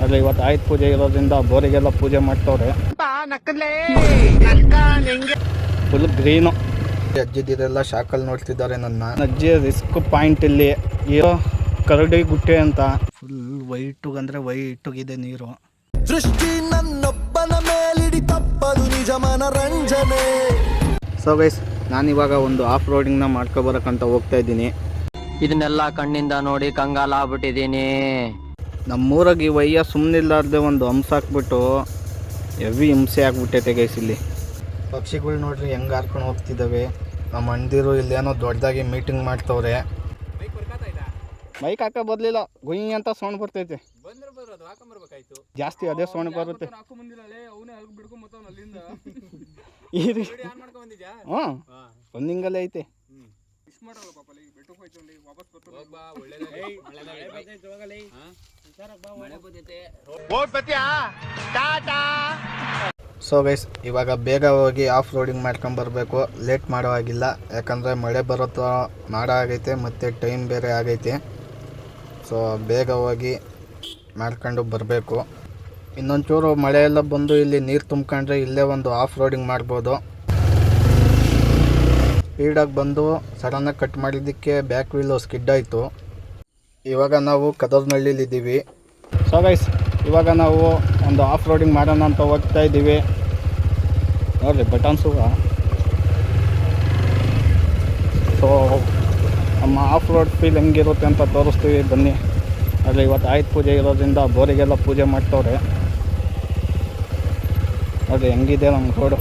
ಆದರೆ ಇವತ್ತು ಆಯುಧ ಪೂಜೆ ಇರೋದ್ರಿಂದ ಬೋರಿಗೆಲ್ಲ ಪೂಜೆ ಮಾಡ್ತವ್ರೆ. Full green. ಅಜ್ಜಿದಿರೆಲ್ಲ ಶಾಕಲ್ಲಿ ನೋಡ್ತಿದ್ದಾರೆ ನನ್ನ. ಅಜ್ಜಿ ರಿಸ್ಕ್ ಪಾಯಿಂಟ್ ಇಲ್ಲಿ ಇರೋ ಕರಡಿ ಗುಟ್ಟೆ ಅಂತ. ಫುಲ್ ವೈಟುಗಂದ್ರೆ ವೈಟುಗಿದೆ ನೀರು. ಸೃಷ್ಟಿ ನನ್ನೊಬ್ಬನ ಮೇಲಿಡಿ ತಪ್ಪದು ನಿಜ ಮನರಂಜನೆ. ಸೊ ಗೈಸ್, ನಾನಿವಾಗ ಒಂದು ಆಫ್ ರೋಡಿಂಗ್ನ ಮಾಡ್ಕೊಬರಕ್ಕಂತ ಹೋಗ್ತಾ ಇದ್ದೀನಿ. ಇದನ್ನೆಲ್ಲ ಕಣ್ಣಿಂದ ನೋಡಿ ಕಂಗಾಲ ಆಗ್ಬಿಟ್ಟಿದ್ದೀನಿ. ನಮ್ಮೂರಾಗ ಈ ವಯ್ಯ ಸುಮ್ಮನಿಲ್ಲಾರ್ದೆ ಒಂದು ಹಂಸ ಹಾಕ್ಬಿಟ್ಟು ಹೆವಿ ಹಿಂಸೆ ಆಗ್ಬಿಟ್ಟೈತೆ ಗೈಸ್. ಇಲ್ಲಿ ಪಕ್ಷಿಗಳು ನೋಡ್ರಿ ಹೆಂಗೆ ಹಾರ್ಕೊಂಡು ಹೋಗ್ತಿದ್ದಾವೆ. ನಮ್ಮ ಅಣ್ಣದಿರು ಇಲ್ಲೇನೋ ದೊಡ್ಡದಾಗಿ ಮೀಟಿಂಗ್ ಮಾಡ್ತವ್ರೆ. ಬೈಕ್ ಹಾಕ ಬದಲಿಲ್ಲ, ಗುಯ್ ಅಂತ ಸೌಂಡ್ ಬರ್ತೈತೆ. ಜಾಸ್ತಿ ಅದೇ ಸೌಂಡ್ ಬರುತ್ತೆ. ಹ್ಞೂ ಒಂದಿಂಗಲ್ಲೇ ಐತೆ. ಸೊ ಗೈಸ್, ಇವಾಗ ಬೇಗ ಹೋಗಿ ಆಫ್ ರೋಡಿಂಗ್ ಮಾಡ್ಕೊಂಬರ್ಬೇಕು. ಲೇಟ್ ಮಾಡೋ ಆಗಿಲ್ಲ, ಯಾಕಂದರೆ ಮಳೆ ಬರೋ ಮಾಡೋ ಆಗೈತೆ ಮತ್ತು ಟೈಮ್ ಬೇರೆ ಆಗೈತೆ. ಸೊ ಬೇಗ ಹೋಗಿ ಮಾಡ್ಕೊಂಡು ಬರಬೇಕು. ಇನ್ನೊಂಚೂರು ಮಳೆ ಎಲ್ಲ ಬಂದು ಇಲ್ಲಿ ನೀರು ತುಂಬ್ಕೊಂಡ್ರೆ ಇಲ್ಲೇ ಒಂದು ಆಫ್ ರೋಡಿಂಗ್ ಮಾಡ್ಬೋದು. ಸ್ಪೀಡಾಗಿ ಬಂದು ಸಡನ್ನಾಗಿ ಕಟ್ ಮಾಡಿದ್ದಕ್ಕೆ ಬ್ಯಾಕ್ ವೀಲು ಸ್ಕಿಡ್ ಆಯಿತು. ಇವಾಗ ನಾವು ಕದರ್ನಹಳ್ಳಿಲಿದ್ದೀವಿ. ಸೊ ಗೈಸ್, ಇವಾಗ ನಾವು ಒಂದು ಆಫ್ ರೋಡಿಂಗ್ ಮಾಡೋಣ ಅಂತ ಹೋಗ್ತಾ ಇದ್ದೀವಿ. ನೋಡಿರಿ ಬಟನ್ಸು. ಸೊ ನಮ್ಮ ಆಫ್ ರೋಡ್ ಫೀಲ್ ಹೆಂಗಿರುತ್ತೆ ಅಂತ ತೋರಿಸ್ತೀವಿ ಬನ್ನಿ. ಆದರೆ ಇವತ್ತು ಆಯುಧ ಪೂಜೆ ಇರೋದ್ರಿಂದ ಬೋರಿಗೆಲ್ಲ ಪೂಜೆ ಮಾಡ್ತವ್ರೆ. ನೋಡಿರಿ ಹೆಂಗಿದೆ ನಮ್ಮ ರೋಡು,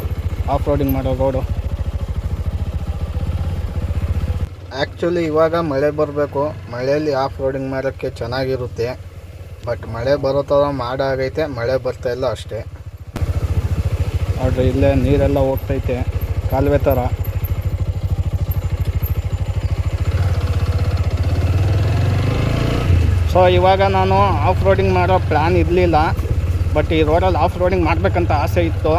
ಆಫ್ ರೋಡಿಂಗ್ ಮಾಡೋ ರೋಡು. ಆ್ಯಕ್ಚುಲಿ ಇವಾಗ ಮಳೆ ಬರಬೇಕು. ಮಳೆಯಲ್ಲಿ ಆಫ್ ರೋಡಿಂಗ್ ಮಾಡೋಕ್ಕೆ ಚೆನ್ನಾಗಿರುತ್ತೆ. ಬಟ್ ಮಳೆ ಬರೋ ಥರ ಮಾಡಾಗೈತೆ, ಮಳೆ ಬರ್ತಾಯಿಲ್ಲ ಅಷ್ಟೇ. ನೋಡಿರಿ ಇಲ್ಲೇ ನೀರೆಲ್ಲ ಹೋಗ್ತೈತೆ ಕಾಲುವೆ ಥರ. ಸೊ ಇವಾಗ ನಾನು ಆಫ್ ರೋಡಿಂಗ್ ಮಾಡೋ ಪ್ಲ್ಯಾನ್ ಇರಲಿಲ್ಲ. ಬಟ್ ಈ ರೋಡಲ್ಲಿ ಆಫ್ ರೋಡಿಂಗ್ ಮಾಡಬೇಕಂತ ಆಸೆ ಇತ್ತು.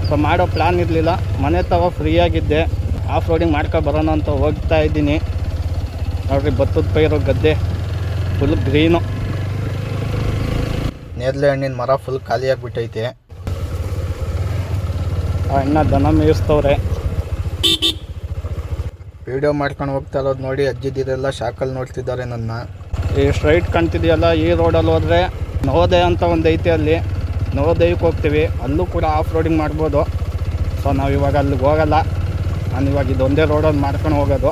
ಸೊ ಮಾಡೋ ಪ್ಲ್ಯಾನ್ ಇರಲಿಲ್ಲ. ಮನೆ ತಗೋ ಫ್ರೀಯಾಗಿದ್ದೆ, ಆಫ್ ರೋಡಿಂಗ್ ಮಾಡ್ಕೊಬರೋಣ ಅಂತ ಹೋಗ್ತಾ ಇದ್ದೀನಿ. ನೋಡಿರಿ ಭತ್ತದ ಪೈರು ಗದ್ದೆ ಫುಲ್ ಗ್ರೀನು. ನೇರಳೆ ಹಣ್ಣಿನ ಮರ ಫುಲ್ ಖಾಲಿಯಾಗಿಬಿಟ್ಟೈತೆ. ಆ ಅಣ್ಣ ದನ ಮೇಯಿಸ್ತವ್ರೆ. ವಿಡಿಯೋ ಮಾಡ್ಕೊಂಡು ಹೋಗ್ತಾ ಇರೋದು ನೋಡಿ ಅಜ್ಜಿದಿರೆಲ್ಲ ಶಾಕಲ್ಲಿ ನೋಡ್ತಿದ್ದಾರೆ ನನ್ನ. ಈ ಸ್ಟ್ರೈಟ್ ಕಾಣ್ತಿದೆಯಲ್ಲ, ಈ ರೋಡಲ್ಲಿ ಹೋದರೆ ನವೋದಯ ಅಂತ ಒಂದು ಐತೆ. ಅಲ್ಲಿ ನವೋದಯಕ್ಕೆ ಹೋಗ್ತೀವಿ, ಅಲ್ಲೂ ಕೂಡ ಆಫ್ ರೋಡಿಂಗ್ ಮಾಡ್ಬೋದು. ಸೊ ನಾವಿವಾಗ ಅಲ್ಲಿಗೆ ಹೋಗಲ್ಲ. ನಾನು ಇವಾಗ ಇದೊಂದೇ ರೋಡಲ್ಲಿ ಮಾಡ್ಕೊಂಡು ಹೋಗೋದು.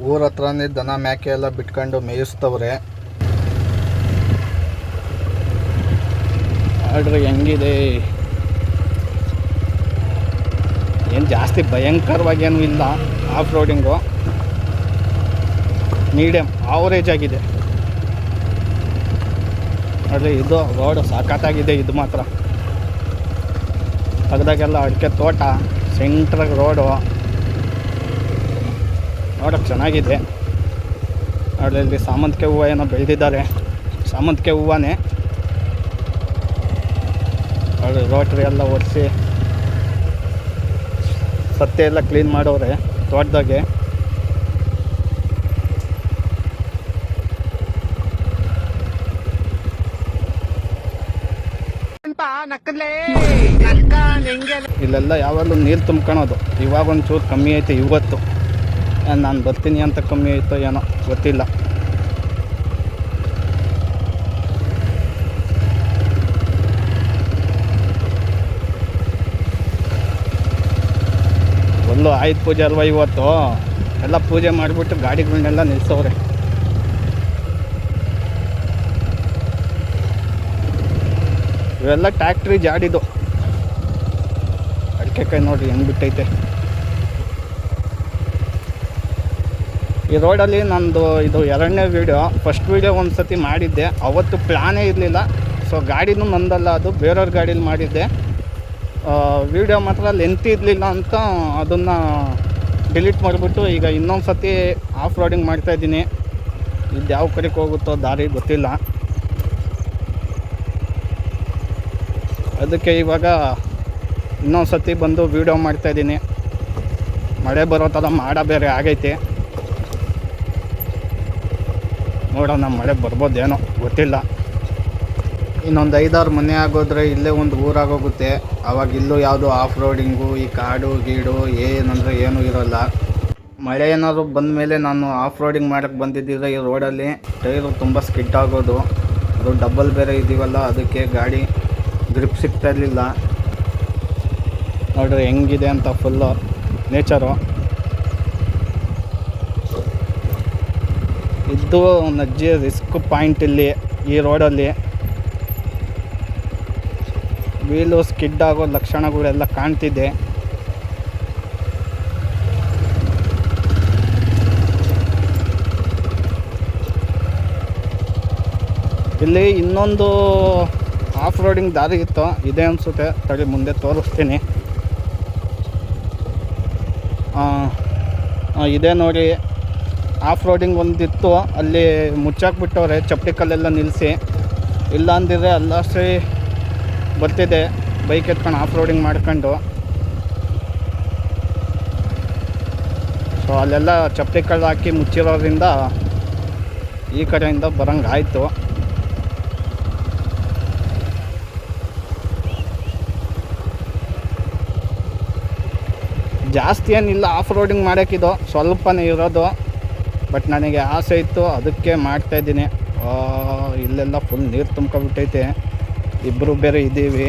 ಊರ ಹತ್ರನೇ ದನ ಮೇಕೆ ಎಲ್ಲ ಬಿಟ್ಕೊಂಡು ಮೇಯಿಸ್ತವ್ರೆ. ನೋಡ್ರಿ ಹೆಂಗಿದೆ. ಏನು ಜಾಸ್ತಿ ಭಯಂಕರವಾಗಿ ಏನೂ ಇಲ್ಲ ಆಫ್ ರೋಡಿಂಗು. ಮೀಡಿಯಮ್ ಆವರೇಜ್ ಆಗಿದೆ. ನೋಡಿರಿ ಇದು ರೋಡು ಸಖತ್ತಾಗಿದೆ. ಇದು ಮಾತ್ರ ಪಕ್ಕದಾಗೆಲ್ಲ ಅಡಿಕೆ ತೋಟ, ಸೆಂಟ್ರಾಗ ರೋಡು ನೋಡೋಕ್ಕೆ ಚೆನ್ನಾಗಿದೆ. ನೋಡಿರಿ ಇಲ್ಲಿ ಸಾಮಂತಿಗೆ ಹೂವು ಏನೋ ಬೆಳೆದಿದ್ದಾರೆ. ಸಾಮಂತಿಗೆ ಹೂವನೇ. ನೋಡಿರಿ ರೋಟ್ರಿ ಎಲ್ಲ ಒರೆಸಿ ಸತ್ತೆ ಎಲ್ಲ ಕ್ಲೀನ್ ಮಾಡೋರೆ ತೋಟದಾಗೆ. ಇಲ್ಲೆಲ್ಲ ಯಾವಾಗಲೂ ನೀರು ತುಂಬ್ಕೊಳೋದು. ಇವಾಗ ಒಂಚೂರು ಕಮ್ಮಿ ಐತೆ ಇವತ್ತು. ನಾನು ಬರ್ತೀನಿ ಅಂತ ಕಮ್ಮಿ ಆಯಿತು ಏನೋ ಗೊತ್ತಿಲ್ಲ. ಫುಲ್ಲು ಆಯುಧ ಪೂಜೆ ಅಲ್ವಾ ಇವತ್ತು. ಎಲ್ಲ ಪೂಜೆ ಮಾಡಿಬಿಟ್ಟು ಗಾಡಿಗಳನ್ನೆಲ್ಲ ನಿಲ್ಲಿಸವ್ರೆ. ಇವೆಲ್ಲ ಟ್ಯಾಕ್ಟ್ರಿ ಜಾಡಿದು. ಅಡಿಕೆಕಾಯಿ ನೋಡಿರಿ ಹೆಂಗೆ ಬಿಟ್ಟೈತೆ. ಈ ರೋಡಲ್ಲಿ ನಂದು ಇದು 2ನೇ ವೀಡಿಯೋ. ಫಸ್ಟ್ ವೀಡಿಯೋ ಒಂದು ಸತಿ ಮಾಡಿದ್ದೆ, ಅವತ್ತು ಪ್ಲ್ಯಾನೇ ಇರಲಿಲ್ಲ. ಸೊ ಗಾಡಿನೂ ನಂದಲ್ಲ, ಅದು ಬೇರೆಯವ್ರ ಗಾಡೀಲಿ ಮಾಡಿದ್ದೆ. ವೀಡಿಯೋ ಮಾತ್ರ ಲೆಂತ್ ಇರಲಿಲ್ಲ ಅಂತ ಅದನ್ನು ಡಿಲೀಟ್ ಮಾಡಿಬಿಟ್ಟು ಈಗ ಇನ್ನೊಂದು ಸತಿ ಆಫ್ ರೋಡಿಂಗ್ ಮಾಡ್ತಾಯಿದ್ದೀನಿ. ಇದು ಯಾವ ಕಡೆಗೆ ಹೋಗುತ್ತೋ ದಾರಿ ಗೊತ್ತಿಲ್ಲ. ಅದಕ್ಕೆ ಇವಾಗ ಇನ್ನೊಂದು ಸತಿ ಬಂದು ವೀಡಿಯೋ ಮಾಡ್ತಾಯಿದ್ದೀನಿ. ಮಳೆ ಬರೋ ಥರ ಮಾಡ ಬೇರೆ ಆಗೈತೆ. ನೋಡೋಣ ಮಳೆ ಬರ್ಬೋದೇನೋ ಗೊತ್ತಿಲ್ಲ. ಇನ್ನೊಂದು 5-6 ಮನೆ ಆಗೋದ್ರೆ ಇಲ್ಲೇ ಒಂದು ಊರಾಗೋಗುತ್ತೆ. ಆವಾಗ ಇಲ್ಲೂ ಯಾವುದು ಆಫ್ ರೋಡಿಂಗು ಈ ಕಾಡು ಗೀಡು ಏನಂದರೆ ಏನೂ ಇರೋಲ್ಲ. ಮಳೆ ಏನಾದರೂ ಬಂದ ಮೇಲೆ ನಾನು ಆಫ್ ರೋಡಿಂಗ್ ಮಾಡೋಕ್ಕೆ ಬಂದಿದ್ದಿದ್ರೆ ಈ ರೋಡಲ್ಲಿ ಟೈರು ತುಂಬ ಸ್ಕಿಡ್ ಆಗೋದು. ಅದು ಡಬ್ಬಲ್ ಬೇರೆ ಇದ್ದೀವಲ್ಲ, ಅದಕ್ಕೆ ಗಾಡಿ ಗ್ರಿಪ್ ಸಿಗ್ತಾ ಇರಲಿಲ್ಲ. ನೋಡ್ರಿ ಹೆಂಗಿದೆ ಅಂತ ಫುಲ್ಲು ನೇಚರು. ಇದು ನಜ್ಜಿ ರಿಸ್ಕ್ ಪಾಯಿಂಟ್ ಇಲ್ಲಿ ಈ ರೋಡಲ್ಲಿ. ವೀಲು ಸ್ಕಿಡ್ ಆಗೋ ಲಕ್ಷಣಗಳೆಲ್ಲ ಕಾಣ್ತಿದೆ. ಇಲ್ಲಿ ಇನ್ನೊಂದು ಆಫ್ ರೋಡಿಂಗ್ ದಾರಿ ಇತ್ತು, ಇದೆ ಅನಿಸುತ್ತೆ. ತಡಿ ಮುಂದೆ ತೋರಿಸ್ತೀನಿ. ಇದೆ ನೋಡಿ, ಆಫ್ ರೋಡಿಂಗ್ ಒಂದಿತ್ತು, ಅಲ್ಲಿ ಮುಚ್ಚಾಕ್ಬಿಟ್ಟವ್ರೆ ಚಪ್ಪಡಿ ಕಲ್ಲೆಲ್ಲ ನಿಲ್ಲಿಸಿ. ಇಲ್ಲ ಅಂದಿದ್ರೆ ಅಲ್ಲಷ್ಟೇ ಬರ್ತಿದೆ ಬೈಕ್ ಎತ್ಕೊಂಡು ಆಫ್ ರೋಡಿಂಗ್ ಮಾಡ್ಕೊಂಡು. ಸೊ ಅಲ್ಲೆಲ್ಲ ಚಪ್ಪಡಿ ಕಲ್ಲು ಹಾಕಿ ಮುಚ್ಚಿರೋದ್ರಿಂದ ಈ ಕಡೆಯಿಂದ ಬರೋಂಗೆ ಆಯಿತು. ಜಾಸ್ತಿ ಏನಿಲ್ಲ ಆಫ್ ರೋಡಿಂಗ್ ಮಾಡೋಕ್ಕಿದು, ಸ್ವಲ್ಪನೇ ಇರೋದು. ಬಟ್ ನನಗೆ ಆಸೆ ಇತ್ತು, ಅದಕ್ಕೆ ಮಾಡ್ತಾಯಿದ್ದೀನಿ. ಇಲ್ಲೆಲ್ಲ ಫುಲ್ ನೀರು ತುಂಬ್ಕೊಬಿಟ್ಟೈತೆ. ಇಬ್ಬರು ಬೇರೆ ಇದ್ದೀವಿ.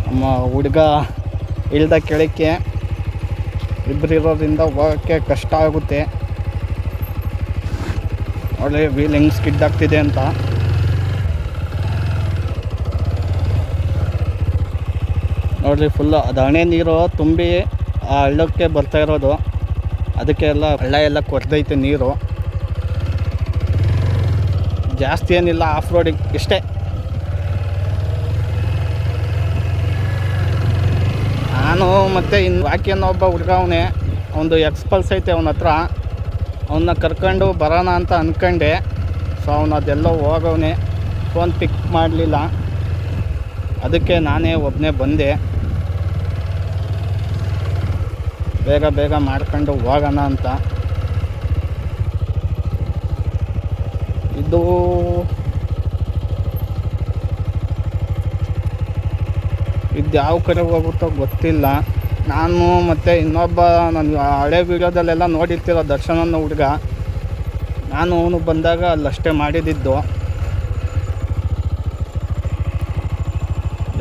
ನಮ್ಮ ಹುಡುಗ ಇಳ್ದ ಕೆಳಕ್ಕೆ, ಇಬ್ಬರು ಇರೋದ್ರಿಂದ ಹೋಗೋಕ್ಕೆ ಕಷ್ಟ ಆಗುತ್ತೆ. ಒಳ್ಳೆ ವೀಲ್ ಹೆಂಗೆ ಸ್ಕಿಡ್ ಆಗ್ತಿದೆ ಅಂತ. ನೋಡ್ರಿ ಫುಲ್ಲು ಅದು ಹಣೆ ನೀರು ತುಂಬಿ ಆ ಹಳ್ಳಕ್ಕೆ ಬರ್ತಾ ಇರೋದು. ಅದಕ್ಕೆ ಎಲ್ಲ ಹಳ್ಳ ಎಲ್ಲ ಕೊರ್ದೈತೆ ನೀರು. ಜಾಸ್ತಿ ಏನಿಲ್ಲ ಆಫ್ ರೋಡಿಂಗ್ ಇಷ್ಟೇ. ನಾನು ಮತ್ತು ಇನ್ನು ಬಾಕಿ ಅನ್ನೋ ಒಬ್ಬ ಹುಡುಗ ಅವನೇ, ಒಂದು ಎಕ್ಸ್ಪಲ್ಸ್ ಐತೆ ಅವನ ಹತ್ರ. ಅವನ್ನ ಕರ್ಕೊಂಡು ಬರೋಣ ಅಂತ ಅಂದ್ಕೊಂಡೆ. ಸೊ ಅವನು ಅದೆಲ್ಲ ಹೋಗವನೇ, ಫೋನ್ ಪಿಕ್ ಮಾಡಲಿಲ್ಲ. ಅದಕ್ಕೆ ನಾನೇ ಒಬ್ಬನೇ ಬಂದೆ. ಬೇಗ ಬೇಗ ಮಾಡ್ಕೊಂಡು ಹೋಗೋಣ ಅಂತ. ಇದು ಯಾವ ಕಡೆ ಹೋಗುತ್ತೋ ಗೊತ್ತಿಲ್ಲ. ನಾನು ಮತ್ತು ಇನ್ನೊಬ್ಬ ನಾನು ಹಳೆ ವೀಡಿಯೋದಲ್ಲೆಲ್ಲ ನೋಡಿರ್ತಿರೋ ದರ್ಶನ್ ಅನ್ನೋ ಹುಡುಗ, ನಾನು ಅವನು ಬಂದಾಗ ಅಲ್ಲಷ್ಟೇ ಮಾಡಿದ್ದು.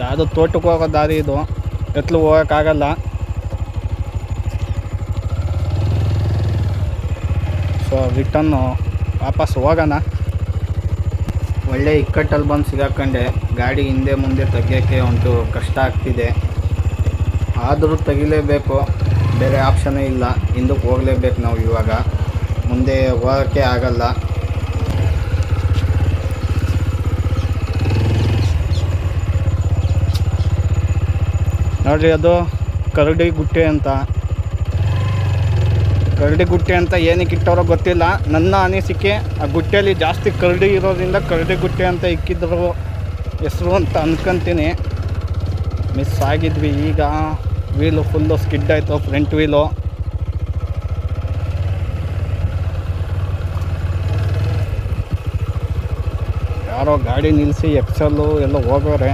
ಯಾವುದೋ ತೋಟಕ್ಕೆ ಹೋಗೋ ದಾರಿ ಇದು, ಎತ್ತಲು ಹೋಗೋಕ್ಕಾಗಲ್ಲ. ಸೊ ರಿಟರ್ನು ವಾಪಸ್ ಹೋಗೋಣ. ಒಳ್ಳೆ ಇಕ್ಕಟ್ಟಲ್ಲಿ ಬಂದು ಸಿಗಾಕೊಂಡೆ. ಗಾಡಿ ಹಿಂದೆ ಮುಂದೆ ತೆಗಿಯೋಕ್ಕೆ ಒಂದು ಕಷ್ಟ ಆಗ್ತಿದೆ. ಆದರೂ ತೆಗಿಲೇಬೇಕು, ಬೇರೆ ಆಪ್ಷನ್ನೇ ಇಲ್ಲ. ಹಿಂದಕ್ಕೆ ಹೋಗಲೇಬೇಕು ನಾವು. ಇವಾಗ ಮುಂದೆ ಹೋಗೋಕ್ಕೆ ಆಗಲ್ಲ. ನೋಡಿರಿ, ಅದು ಕರಡಿ ಗುಟ್ಟೆ ಅಂತ. ಕರಡಿ ಗುಟ್ಟೆ ಅಂತ ಏನಕ್ಕೆ ಇಟ್ಟವರೋ ಗೊತ್ತಿಲ್ಲ. ನನ್ನ ಅನಿಸಿಕೆ ಆ ಗುಟ್ಟೆಯಲ್ಲಿ ಜಾಸ್ತಿ ಕರಡಿ ಇರೋದ್ರಿಂದ ಕರಡಿ ಗುಟ್ಟೆ ಅಂತ ಇಕ್ಕಿದ್ರು ಹೆಸರು ಅಂತ ಅಂದ್ಕೊತೀನಿ. ಮಿಸ್ ಆಗಿದ್ವಿ. ಈಗ ವೀಲು ಫುಲ್ಲು ಸ್ಕಿಡ್ ಆಯಿತು, ಫ್ರಂಟ್ ವೀಲು. ಯಾರೋ ಗಾಡಿ ನಿಲ್ಲಿಸಿ ಎಕ್ಸಲ್ಲು ಎಲ್ಲ ಹೋಗೋರೆ.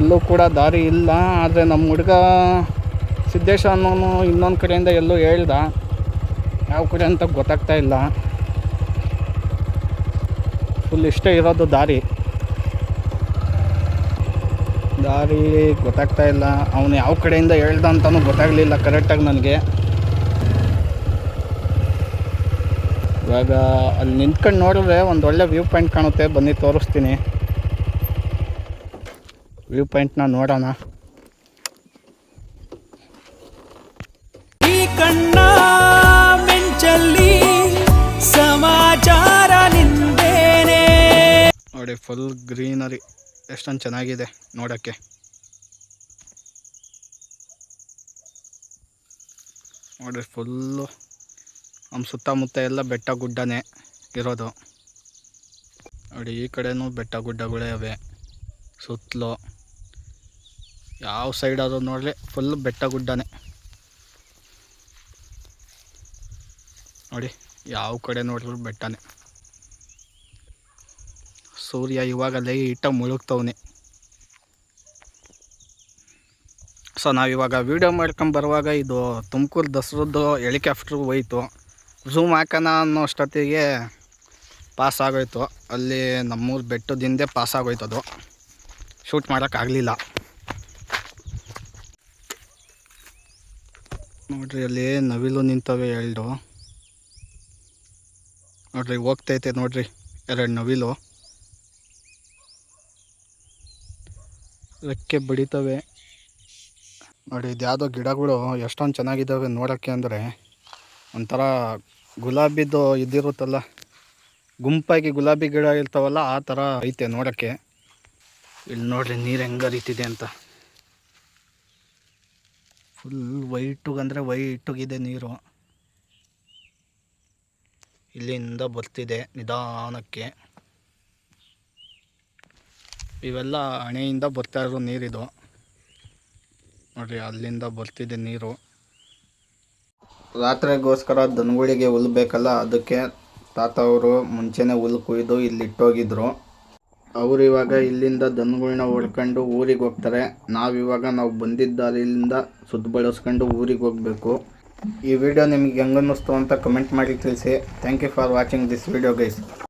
ಇಲ್ಲೂ ಕೂಡ ದಾರಿ ಇಲ್ಲ. ಆದರೆ ನಮ್ಮ ಹುಡುಗ ಸಿದ್ದೇಶ ಅನ್ನೋನು ಇನ್ನೊಂದು ಕಡೆಯಿಂದ ಎಲ್ಲೋ ಹೇಳ್ದ, ಯಾವ ಕಡೆ ಅಂತ ಗೊತ್ತಾಗ್ತಾ ಇಲ್ಲ. ಫುಲ್ ಇಷ್ಟೇ ಇರೋದು ದಾರಿ ಗೊತ್ತಾಗ್ತಾ ಇಲ್ಲ. ಅವನು ಯಾವ ಕಡೆಯಿಂದ ಹೇಳ್ದ ಅಂತಲೂ ಗೊತ್ತಾಗಲಿಲ್ಲ ಕರೆಕ್ಟಾಗಿ ನನಗೆ. ಇವಾಗ ಅಲ್ಲಿ ನಿಂತ್ಕೊಂಡು ನೋಡಿದ್ರೆ ಒಂದು ಒಳ್ಳೆ ವ್ಯೂ ಪಾಯಿಂಟ್ ಕಾಣುತ್ತೆ. ಬನ್ನಿ ತೋರಿಸ್ತೀನಿ. ವ್ಯೂ ಪಾಯಿಂಟ್ನ ನೋಡೋಣ. ಈ ಕಣ್ಣ ಮಿಂಚಲ್ಲಿ ಸಮಾಚಾರ ನಿಂದೇನೆ. ನೋಡಿ ಫುಲ್ ಗ್ರೀನರಿ ಎಷ್ಟೊಂದು ಚೆನ್ನಾಗಿದೆ ನೋಡೋಕ್ಕೆ. ನೋಡಿ ಫುಲ್ಲು ನಮ್ಮ ಸುತ್ತಮುತ್ತ ಎಲ್ಲ ಬೆಟ್ಟ ಗುಡ್ಡನೇ ಇರೋದು. ನೋಡಿ ಈ ಕಡೆನೂ ಬೆಟ್ಟ ಗುಡ್ಡಗಳೇ ಅವೆ ಸುತ್ತಲೂ. ಯಾವ ಸೈಡ್ ಅದು ನೋಡಲಿ ಫುಲ್ ಬೆಟ್ಟ ಗುಡ್ಡನೇ ನೋಡಿ, ಯಾವ ಕಡೆ ನೋಡಿದ್ರು ಬೆಟ್ಟನೇ. ಸೂರ್ಯ ಇವಾಗ ಲೈಟಾಗಿ ಮುಳುಗ್ತವನೆ. ಸೊ ನಾವಿವಾಗ ವೀಡಿಯೋ ಮಾಡ್ಕೊಂಡು ಬರುವಾಗ ಇದು ತುಮಕೂರು ದಸರದ್ದು ಹೆಲಿಕಾಪ್ಟ್ರು ಹೋಯ್ತು. ಝೂಮ್ ಹಾಕೋಣ ಅನ್ನೋ ಅಷ್ಟೊತ್ತಿಗೆ ಪಾಸ್ ಆಗೋಯ್ತು. ಅಲ್ಲಿ ನಮ್ಮೂರು ಬೆಟ್ಟದಿಂದ ಪಾಸ್ ಆಗೋಯ್ತು, ಅದು ಶೂಟ್ ಮಾಡೋಕ್ಕಾಗಲಿಲ್ಲ. ನೋಡ್ರಿ ಅಲ್ಲಿ ನವಿಲು ನಿಂತವೆ 2. ನೋಡ್ರಿ ಹೋಗ್ತೈತೆ ನೋಡ್ರಿ 2 ನವಿಲು ರೆಕ್ಕೆ ಬಡಿತವೆ ನೋಡಿ. ಇದು ಯಾವುದೋ ಗಿಡಗಳು ಎಷ್ಟೊಂದು ಚೆನ್ನಾಗಿದ್ದಾವೆ ನೋಡೋಕ್ಕೆ. ಅಂದರೆ ಒಂಥರ ಗುಲಾಬಿದು ಇದಿರುತ್ತಲ್ಲ, ಗುಂಪಾಗಿ ಗುಲಾಬಿ ಗಿಡ ಇರ್ತಾವಲ್ಲ, ಆ ಥರ ಐತೆ ನೋಡೋಕ್ಕೆ. ಇಲ್ಲಿ ನೋಡ್ರಿ ನೀರು ಹೆಂಗೆ ಹರಿತಿದೆ ಅಂತ. ಫುಲ್ ವೈಟುಗಂದರೆ ವೈಟುಗಿದೆ ನೀರು. ಇಲ್ಲಿಂದ ಬರ್ತಿದೆ ನಿಧಾನಕ್ಕೆ. ಇವೆಲ್ಲ ಹಣೆಯಿಂದ ಬರ್ತಾ ಇರೋ ನೀರಿದು ನೋಡ್ರಿ, ಅಲ್ಲಿಂದ ಬರ್ತಿದೆ ನೀರು. ರಾತ್ರಿಗೋಸ್ಕರ ದನಗಳಿಗೆ ಹುಲ್ಲು ಬೇಕಲ್ಲ, ಅದಕ್ಕೆ ತಾತ ಅವರು ಮುಂಚೆನೇ ಹುಲ್ಲು ಕುಯ್ದು ಇಲ್ಲಿ ಇಟ್ಟೋಗಿದ್ರು. ಅವರು ಇವಾಗ ಇಲ್ಲಿಂದ ದನಗಳನ್ನ ಹೊಡ್ಕೊಂಡು ಊರಿಗೆ ಹೋಗ್ತಾರೆ. ನಾವು ಬಂದಿದ್ದ ಅಲ್ಲಿಂದ ಸುತ್ತ ಬಳಸ್ಕೊಂಡು ಊರಿಗೆ ಹೋಗಬೇಕು. ಈ ವಿಡಿಯೋ ನಿಮಗೆ ಹೆಂಗನ್ನಿಸ್ತು ಅಂತ ಕಮೆಂಟ್ ಮಾಡಿ ತಿಳಿಸಿ. Thank you for watching this video guys.